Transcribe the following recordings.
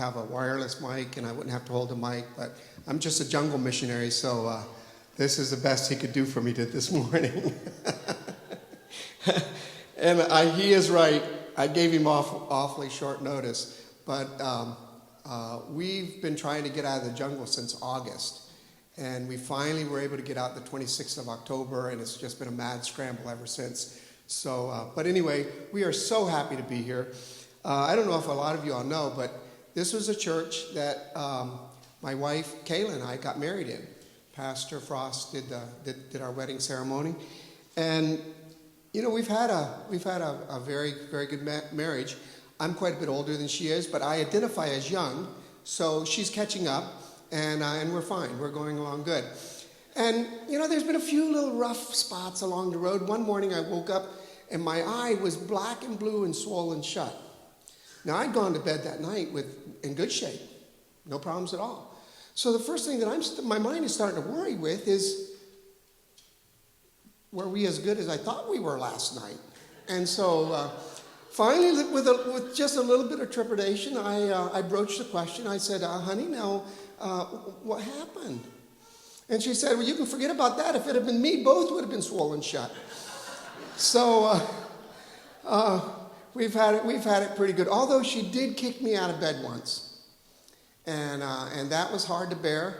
have a wireless mic and I wouldn't have to hold a mic, but I'm just a jungle missionary, so this is the best he could do for me this morning. And he is right. I gave him awfully short notice, but we've been trying to get out of the jungle since August, and we finally were able to get out the 26th of October, and it's just been a mad scramble ever since. So, but anyway, we are so happy to be here. I don't know if a lot of you all know, but this was a church that my wife Kayla and I got married in. Pastor Frost did our wedding ceremony, and you know we've had a very, very good marriage. I'm quite a bit older than she is, but I identify as young, so she's catching up, and we're fine. We're going along good. And you know, there's been a few little rough spots along the road. One morning I woke up and my eye was black and blue and swollen shut. Now I'd gone to bed that night in good shape, no problems at all. So the first thing that my mind is starting to worry with is, were we as good as I thought we were last night? And so finally, with just a little bit of trepidation, I broached the question. I said, honey, now what happened? And she said, well, you can forget about that. If it had been me, both would have been swollen shut. So we've had it pretty good. Although she did kick me out of bed once, and that was hard to bear.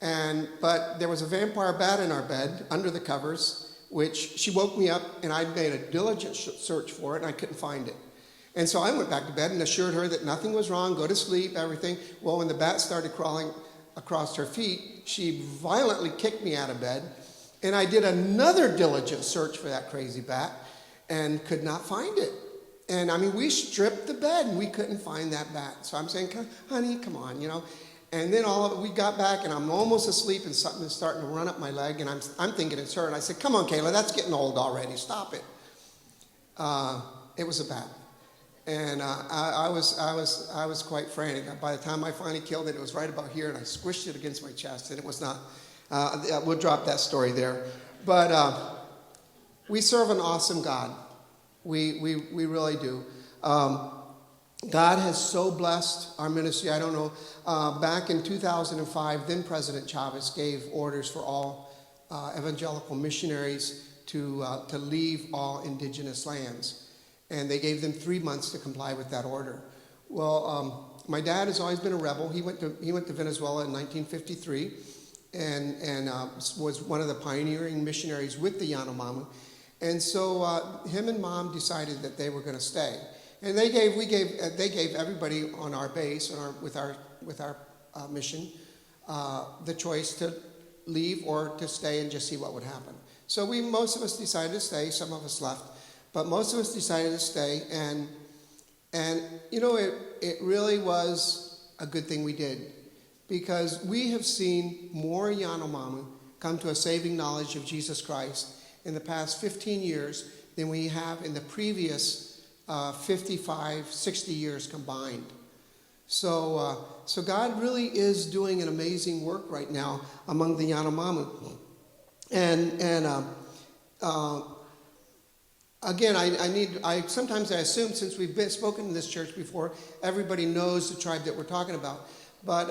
But there was a vampire bat in our bed under the covers, which she woke me up, and I made a diligent search for it, and I couldn't find it. And so I went back to bed and assured her that nothing was wrong, go to sleep, everything. Well, when the bat started crawling across her feet, she violently kicked me out of bed, and I did another diligent search for that crazy bat and could not find it. And I mean, we stripped the bed and we couldn't find that bat. So I'm saying, honey, come on, you know. And then we got back and I'm almost asleep and something is starting to run up my leg, and I'm thinking it's her. And I said, come on, Kayla, that's getting old already. Stop it. It was a bat. And I was quite frantic. By the time I finally killed it, it was right about here, and I squished it against my chest, and it was not. We'll drop that story there. But we serve an awesome God. We really do. God has so blessed our ministry. I don't know. Back in 2005, then President Chavez gave orders for all evangelical missionaries to leave all indigenous lands. And they gave them 3 months to comply with that order. Well, my dad has always been a rebel. He went to Venezuela in 1953 and was one of the pioneering missionaries with the Yanomami. And so him and Mom decided that they were going to stay. And they gave everybody on our base with our mission the choice to leave or to stay and just see what would happen. So most of us decided to stay. Some of us left. But most of us decided to stay, and you know, it really was a good thing we did, because we have seen more Yanomami come to a saving knowledge of Jesus Christ in the past 15 years than we have in the previous 55, 60 years combined. So God really is doing an amazing work right now among the Yanomami, Again, sometimes I assume, since we've spoken in this church before, everybody knows the tribe that we're talking about. But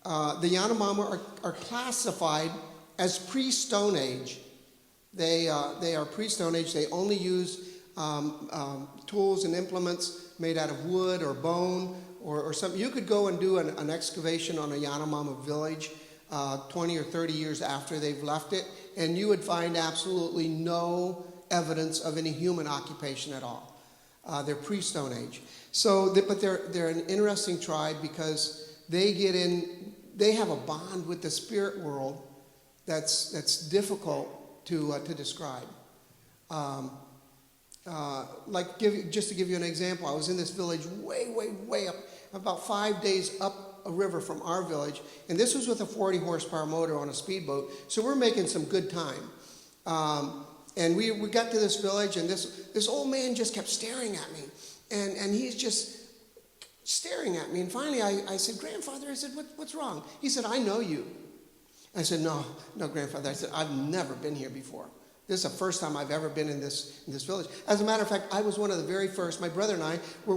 the Yanomami are classified as pre-Stone Age. They are pre-Stone Age. They only use tools and implements made out of wood or bone or something. You could go and do an excavation on a Yanomami village 20 or 30 years after they've left it, and you would find absolutely no evidence of any human occupation at all. They're pre-Stone Age. But they're an interesting tribe because they have a bond with the spirit world that's difficult to describe. Just to give you an example, I was in this village way up, about 5 days up a river from our village, and this was with a 40 horsepower motor on a speedboat, so we're making some good time. And we got to this village, and this old man just kept staring at me. And he's just staring at me. And finally I said, Grandfather, I said, what's wrong? He said, I know you. I said, no, Grandfather. I said, I've never been here before. This is the first time I've ever been in this village. As a matter of fact, I was one of the very first. My brother and I were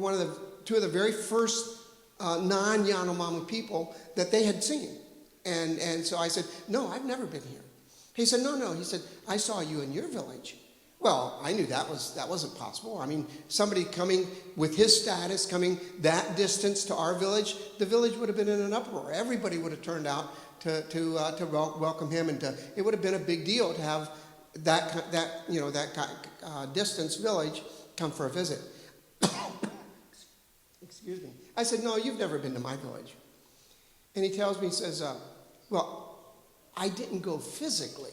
two of the very first non-Yanomami people that they had seen. And so I said, no, I've never been here. He said, no. He said, I saw you in your village. Well, I knew that wasn't possible. I mean, somebody coming with his status, coming that distance to our village, the village would have been in an uproar. Everybody would have turned out to welcome him, and it would have been a big deal to have that distance village come for a visit. Excuse me. I said, no, you've never been to my village. And he tells me, he says, well, I didn't go physically.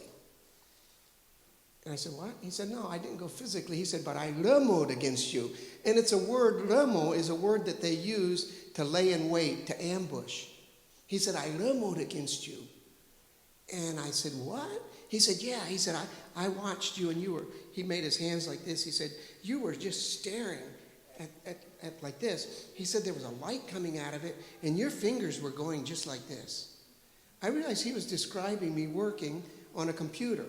And I said, what? He said, no, I didn't go physically. He said, but I remoed against you. And it's a word, remo is a word that they use to lay in wait, to ambush. He said, I remoed against you. And I said, what? He said, yeah. He said, I watched you, and he made his hands like this. He said, you were just staring at like this. He said there was a light coming out of it, and your fingers were going just like this. I realized he was describing me working on a computer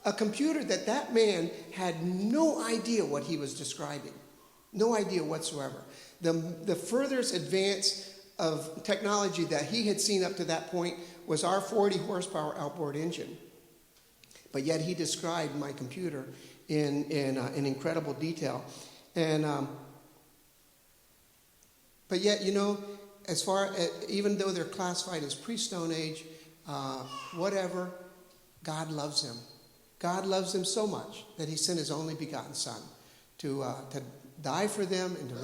that man had no idea what he was describing, no idea whatsoever. The furthest advance of technology that he had seen up to that point was our 40 horsepower outboard engine. But yet he described my computer in incredible detail. And but yet, even though they're classified as pre-Stone Age, whatever, God loves them. God loves them so much that he sent his only begotten Son to die for them and to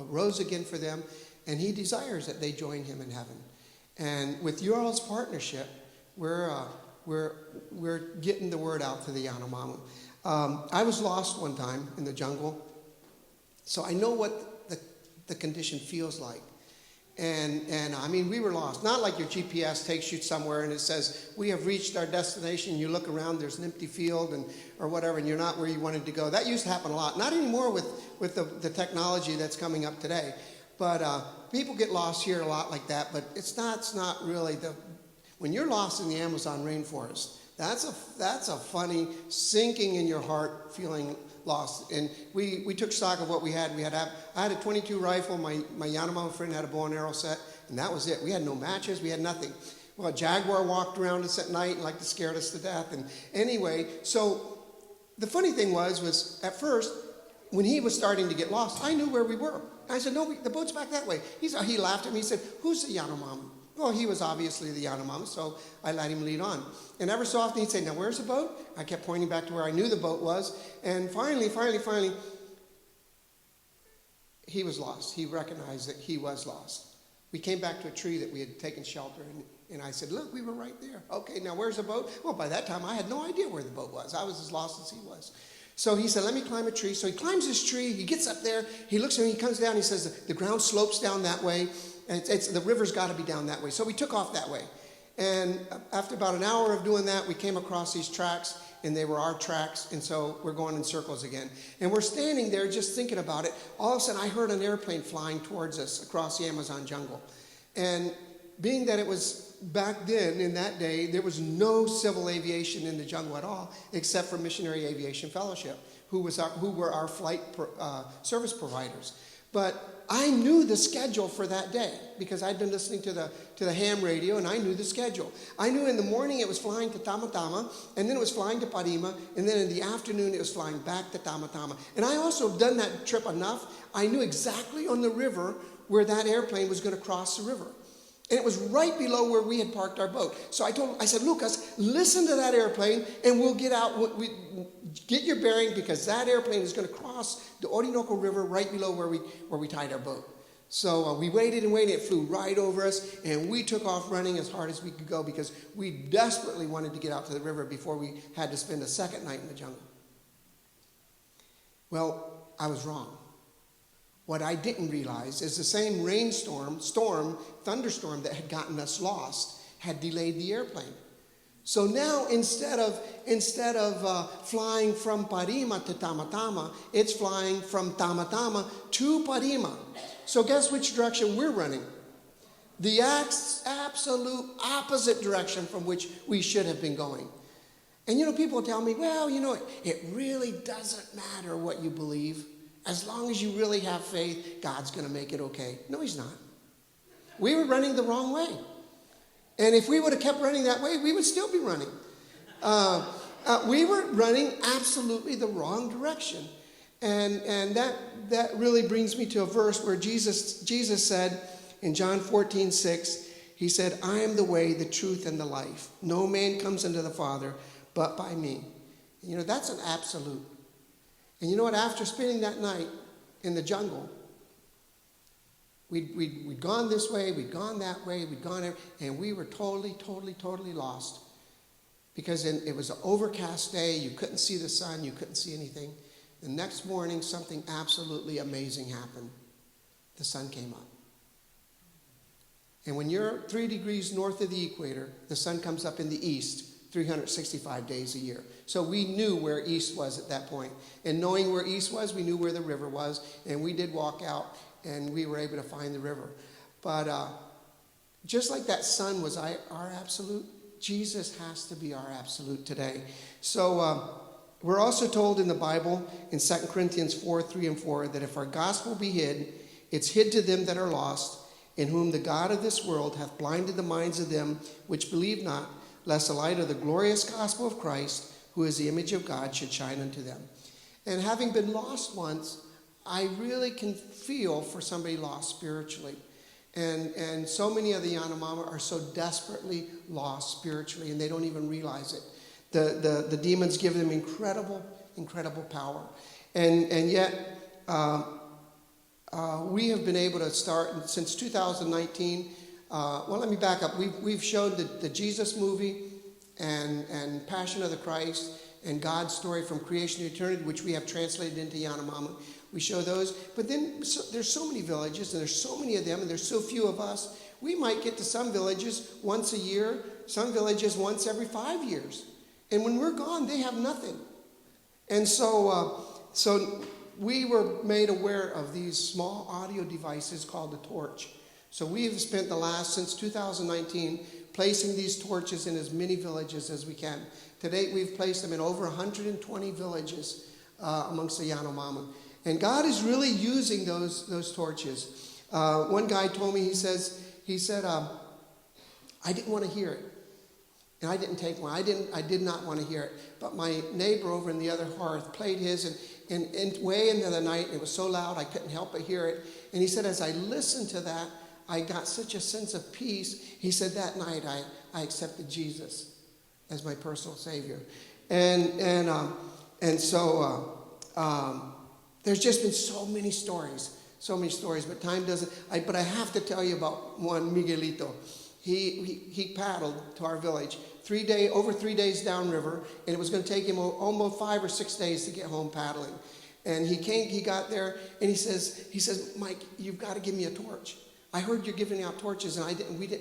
rose again for them. And he desires that they join him in heaven. And with your all's partnership, we're getting the word out to the Yanomami. I was lost one time in the jungle, so I know what the condition feels like. And I mean, we were lost. Not like your GPS takes you somewhere and it says, we have reached our destination. You look around, there's an empty field or whatever, and you're not where you wanted to go. That used to happen a lot. Not anymore with the technology that's coming up today. But people get lost here a lot like that. But it's not really when you're lost in the Amazon rainforest, that's a funny sinking in your heart feeling lost. And we took stock of what we had. I had a .22 rifle. My Yanomami friend had a bow and arrow set, and that was it. We had no matches. We had nothing. Well, a jaguar walked around us at night and liked to scare us to death. And anyway, so the funny thing was at first, when he was starting to get lost, I knew where we were. I said, no, the boat's back that way. He laughed at me. He said, who's the Yanomami? Well, he was obviously the Yanomami, so I let him lead on. And ever so often he'd say, now where's the boat? I kept pointing back to where I knew the boat was. And finally, he was lost. He recognized that he was lost. We came back to a tree that we had taken shelter in, and I said, look, we were right there. Okay, now where's the boat? Well, by that time, I had no idea where the boat was. I was as lost as he was. So he said, let me climb a tree. So he climbs this tree. He gets up there. He looks at me. He comes down. He says, the ground slopes down that way. And the river's got to be down that way. So we took off that way. And after about an hour of doing that, we came across these tracks, and they were our tracks. And so we're going in circles again. And we're standing there just thinking about it. All of a sudden, I heard an airplane flying towards us across the Amazon jungle. And being that it was back then, in that day, there was no civil aviation in the jungle at all, except for Missionary Aviation Fellowship, who were our flight service providers. But I knew the schedule for that day because I'd been listening to the ham radio, and I knew the schedule. I knew in the morning it was flying to Tamatama, and then it was flying to Parima, and then in the afternoon it was flying back to Tamatama. And I also done that trip enough. I knew exactly on the river where that airplane was going to cross the river. And it was right below where we had parked our boat. So I said, Lucas, listen to that airplane, and we'll get out. Get your bearing, because that airplane is going to cross the Orinoco River right below where we tied our boat. So we waited and waited. It flew right over us, and we took off running as hard as we could go because we desperately wanted to get out to the river before we had to spend a second night in the jungle. Well, I was wrong. What I didn't realize is the same thunderstorm that had gotten us lost had delayed the airplane. So now instead of flying from Parima to Tamatama, it's flying from Tamatama to Parima. So guess which direction we're running? The absolute opposite direction from which we should have been going. And people tell me, well, it really doesn't matter what you believe. As long as you really have faith, God's going to make it okay. No, he's not. We were running the wrong way. And if we would have kept running that way, we would still be running. We were running absolutely the wrong direction. And that really brings me to a verse where Jesus said in John 14:6, he said, I am the way, the truth, and the life. No man comes unto the Father but by me. And that's an absolute. And you know what? After spending that night in the jungle, we'd gone this way, we'd gone that way, and we were totally lost. Because it was an overcast day, you couldn't see the sun, you couldn't see anything. The next morning, something absolutely amazing happened. The sun came up. And when you're 3 degrees north of the equator, the sun comes up in the east 365 days a year. So we knew where east was at that point. And knowing where east was, we knew where the river was. And we did walk out, and we were able to find the river. But just like that sun was our absolute, Jesus has to be our absolute today. So we're also told in the Bible, in 2 Corinthians 4:3-4, that if our gospel be hid, it's hid to them that are lost, in whom the God of this world hath blinded the minds of them which believe not, lest the light of the glorious gospel of Christ, who is the image of God, should shine unto them. And having been lost once, I really can feel for somebody lost spiritually. And so many of the Yanomama are so desperately lost spiritually, and they don't even realize it. The demons give them incredible power. And yet, we have been able to start, since 2019, well, let me back up. We've showed the Jesus movie and Passion of the Christ and God's story from creation to eternity, which we have translated into Yanomama. We show those. But then there's so many villages, and there's so many of them, and there's so few of us. We might get to some villages once a year, some villages once every 5 years. And when we're gone, they have nothing. And so we were made aware of these small audio devices called the torch. So we have spent since 2019, placing these torches in as many villages as we can. To date, we've placed them in over 120 villages amongst the Yanomama. And God is really using those torches. One guy told me, he said, I didn't want to hear it. And I didn't take one. I did not want to hear it. But my neighbor over in the other hearth played his, and way into the night, it was so loud I couldn't help but hear it. And he said, as I listened to that, I got such a sense of peace. He said, that night I accepted Jesus as my personal Savior. And so there's just been so many stories, but time doesn't. But I have to tell you about one, Miguelito. He paddled to our village over 3 days downriver, and it was going to take him almost 5 or 6 days to get home paddling. And he got there, and he says, Mike, you've got to give me a torch. I heard you're giving out torches, and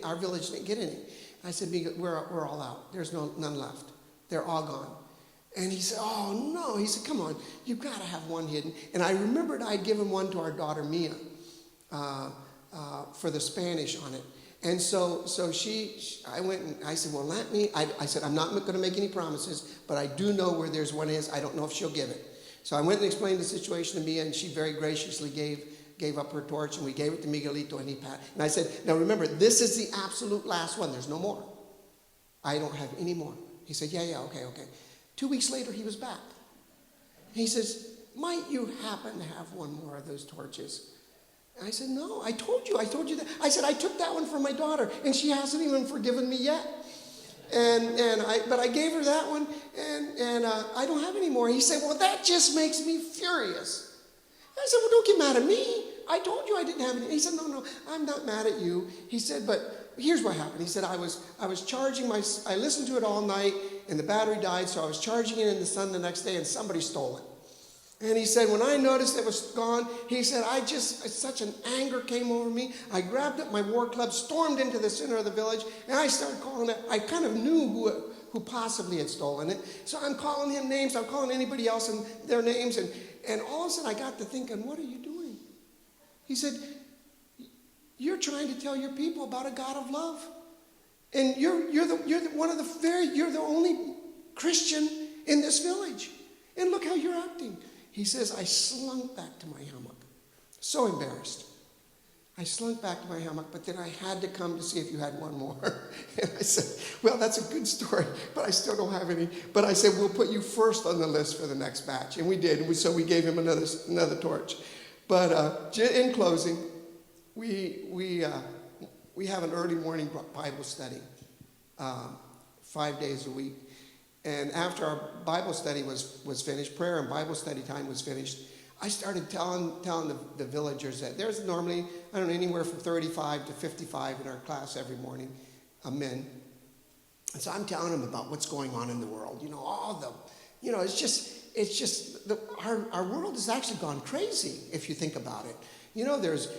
our village didn't get any. I said, we're all out. There's none left. They're all gone. And he said, oh, no. He said, come on, you've got to have one hidden. And I remembered I'd given one to our daughter, Mia, for the Spanish on it. And so I went and I said, well, I said, I'm not going to make any promises, but I do know where there's one is. I don't know if she'll give it. So I went and explained the situation to Mia, and she very graciously gave up her torch, and we gave it to Miguelito, and he passed. And I said, now remember, this is the absolute last one. There's no more. I don't have any more. He said, yeah, okay. 2 weeks later, he was back. He says, might you happen to have one more of those torches? And I said, no, I told you that. I said, I took that one for my daughter, and she hasn't even forgiven me yet. But I gave her that one, and I don't have any more. He said, well, that just makes me furious. I said, well, don't get mad at me. I told you I didn't have any. He said, no, I'm not mad at you. He said, but here's what happened. He said, I was charging I listened to it all night, and the battery died, so I was charging it in the sun the next day, and somebody stole it. And he said, when I noticed it was gone, he said, such an anger came over me. I grabbed up my war club, stormed into the center of the village, and I started calling it. I kind of knew who possibly had stolen it. So I'm calling him names. I'm calling anybody else and their names. And all of a sudden I got to thinking, what are you doing? He said, you're trying to tell your people about a God of love. And you're the only Christian in this village. And look how you're acting. He says, I slunk back to my hammock. So embarrassed. I slunk back to my hammock, but then I had to come to see if you had one more. And I said, well, that's a good story, but I still don't have any. But I said, we'll put you first on the list for the next batch. And we did. So we gave him another torch. But in closing, we have an early morning Bible study, 5 days a week. And after our Bible study was finished, prayer and Bible study time was finished, I started telling the villagers that there's normally, I don't know, anywhere from 35 to 55 in our class every morning, men. And so I'm telling them about what's going on in the world. It's just our world has actually gone crazy if you think about it.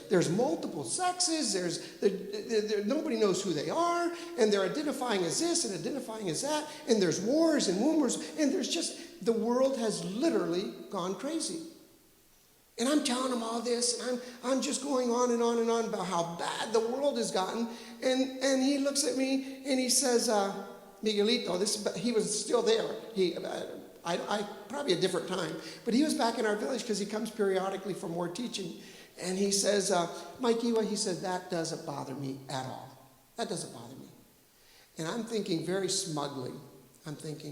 There's multiple sexes. Nobody knows who they are, and they're identifying as this and identifying as that. And there's wars and rumors, and the world has literally gone crazy. And I'm telling him all this, and I'm just going on and on and on about how bad the world has gotten. And he looks at me and he says, Miguelito, he was still there. I probably a different time, but he was back in our village because he comes periodically for more teaching. And he says, Mike Iwa, he said, that doesn't bother me at all. That doesn't bother me. And I'm thinking very smugly,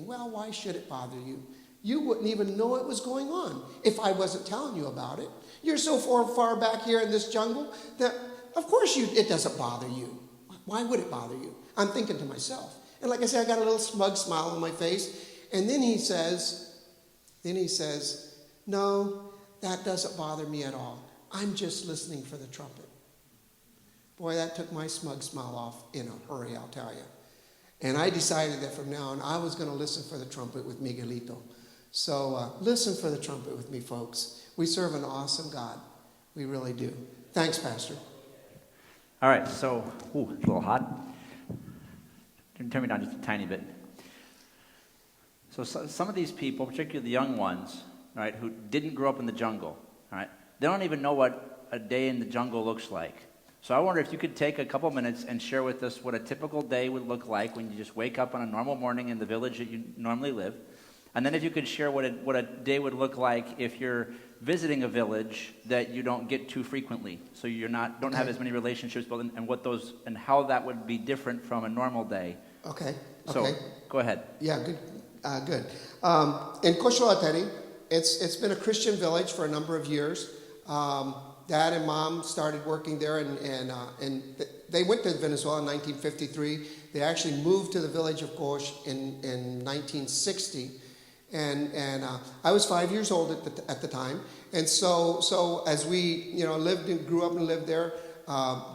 well, why should it bother you? You wouldn't even know it was going on if I wasn't telling you about it. You're so far back here in this jungle that, of course, it doesn't bother you. Why would it bother you? I'm thinking to myself. And like I said, I got a little smug smile on my face. And then he says, no, that doesn't bother me at all. I'm just listening for the trumpet. Boy, that took my smug smile off in a hurry, I'll tell you. And I decided that from now on, I was going to listen for the trumpet with Miguelito. So listen for the trumpet with me, folks. We serve an awesome God. We really do. Thanks, Pastor. All right, so, it's a little hot. Turn me down just a tiny bit. So some of these people, particularly the young ones, right, who didn't grow up in the jungle, right, they don't even know what a day in the jungle looks like. So I wonder if you could take a couple minutes and share with us what a typical day would look like when you just wake up on a normal morning in the village that you normally live. And then if you could share what a day would look like if you're visiting a village that you don't get too frequently, so you're don't have as many relationships, but and what those and how that would be different from a normal day. Okay. So go ahead. Yeah, good. Good. In Coxolateri, it's been a Christian village for a number of years. Dad and Mom started working there, and they went to Venezuela in 1953. They actually moved to the village of Cox in 1960. And I was 5 years old at the time, and so as we grew up and lived there,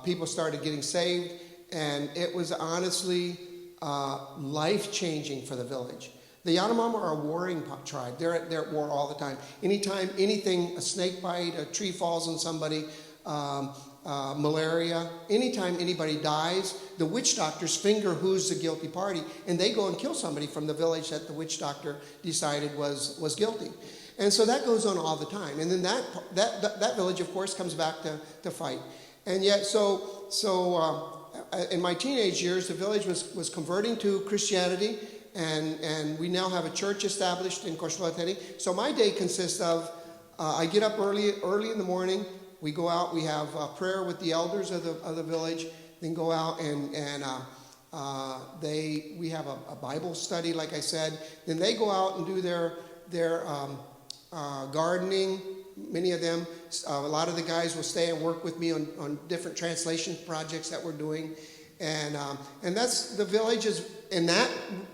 people started getting saved, and it was honestly life changing for the village. The Yanomama are a warring tribe. They're at war all the time. Anytime a snake bite, a tree falls on somebody, malaria, anytime anybody dies, the witch doctors finger who's the guilty party, and they go and kill somebody from the village that the witch doctor decided was guilty. And so that goes on all the time. And then that village, of course, comes back to fight. And yet, in my teenage years, the village was converting to Christianity, and we now have a church established in Coxolateri. So my day consists of, I get up early in the morning. We go out, we have prayer with the elders of the village, then go out and we have a Bible study, like I said. Then they go out and do their gardening. Many of them, a lot of the guys will stay and work with me on different translation projects that we're doing. And that's, the village is,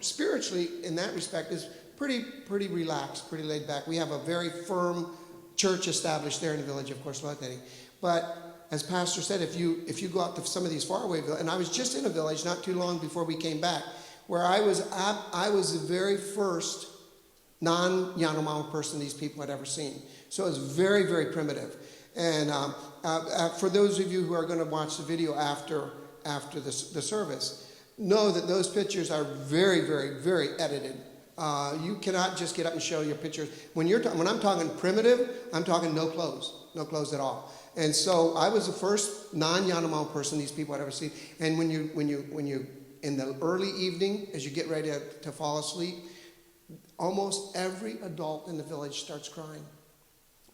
spiritually, in that respect, is pretty relaxed, pretty laid back. We have a very firm church established there in the village of Coxolateri. But as Pastor said, if you go out to some of these faraway villages, and I was just in a village not too long before we came back, where I was the very first non-Yanomami person these people had ever seen. So it was very, very primitive. And for those of you who are going to watch the video after the service, know that those pictures are very, very, very edited. You cannot just get up and show your pictures. When I'm talking primitive, I'm talking no clothes at all. And so I was the first non-Yanomami person these people had ever seen. And when you in the early evening, as you get ready to fall asleep, almost every adult in the village starts crying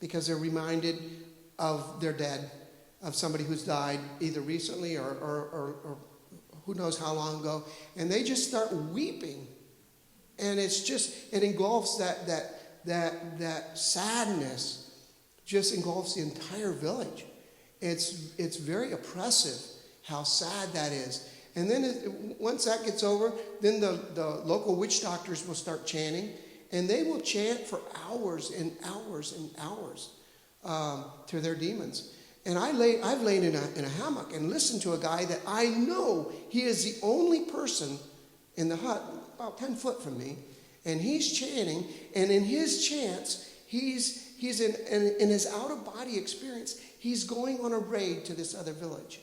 because they're reminded of their dead. of somebody who's died either recently or who knows how long ago, and they just start weeping. And it engulfs that sadness, just engulfs the entire village. It's very oppressive how sad that is. And then once that gets over, then the local witch doctors will start chanting, and they will chant for hours and hours and hours to their demons. And I've lain in a hammock and listened to a guy that I know he is the only person in the hut, about 10 foot from me, and he's chanting, and in his chants, he's in his out-of-body experience, he's going on a raid to this other village.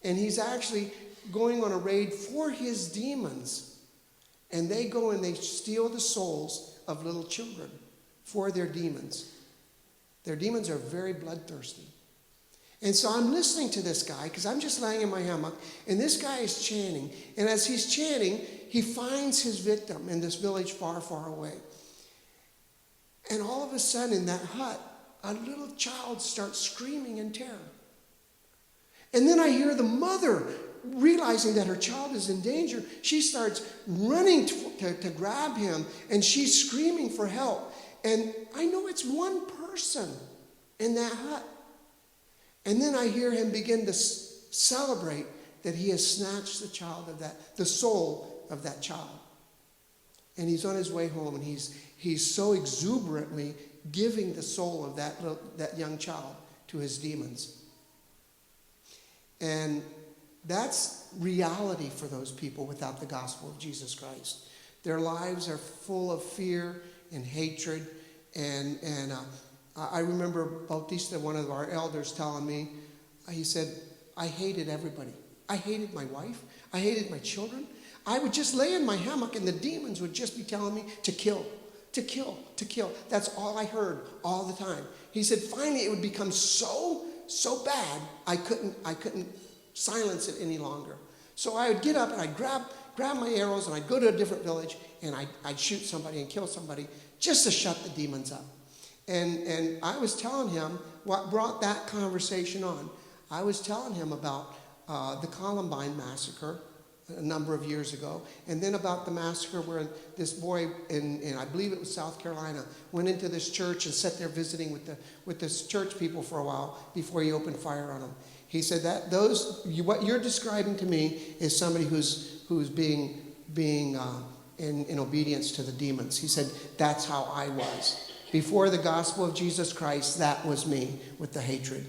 And he's actually going on a raid for his demons. And they go and they steal the souls of little children for their demons. Their demons are very bloodthirsty. And so I'm listening to this guy because I'm just laying in my hammock, and this guy is chanting. And as he's chanting, he finds his victim in this village far, far away. And all of a sudden in that hut, a little child starts screaming in terror. And then I hear the mother, realizing that her child is in danger, she starts running to grab him, and she's screaming for help. And I know it's one person in that hut. And then I hear him begin to celebrate that he has snatched the soul of that child. And he's on his way home, and he's so exuberantly giving the soul of that young child to his demons. And that's reality for those people without the gospel of Jesus Christ. Their lives are full of fear and hatred. And I remember Bautista, one of our elders, telling me, he said, I hated everybody. I hated my wife. I hated my children. I would just lay in my hammock, and the demons would just be telling me to kill, to kill, to kill. That's all I heard all the time. He said, finally, it would become so bad, I couldn't silence it any longer. So I would get up and I'd grab my arrows, and I'd go to a different village, and I'd shoot somebody and kill somebody just to shut the demons up. And I was telling him what brought that conversation on. I was telling him about the Columbine massacre a number of years ago, and then about the massacre where this boy in I believe it was South Carolina went into this church and sat there visiting with this church people for a while before he opened fire on them. He said that what you're describing to me is somebody who's being in obedience to the demons. He said that's how I was before the gospel of Jesus Christ. That was me with the hatred.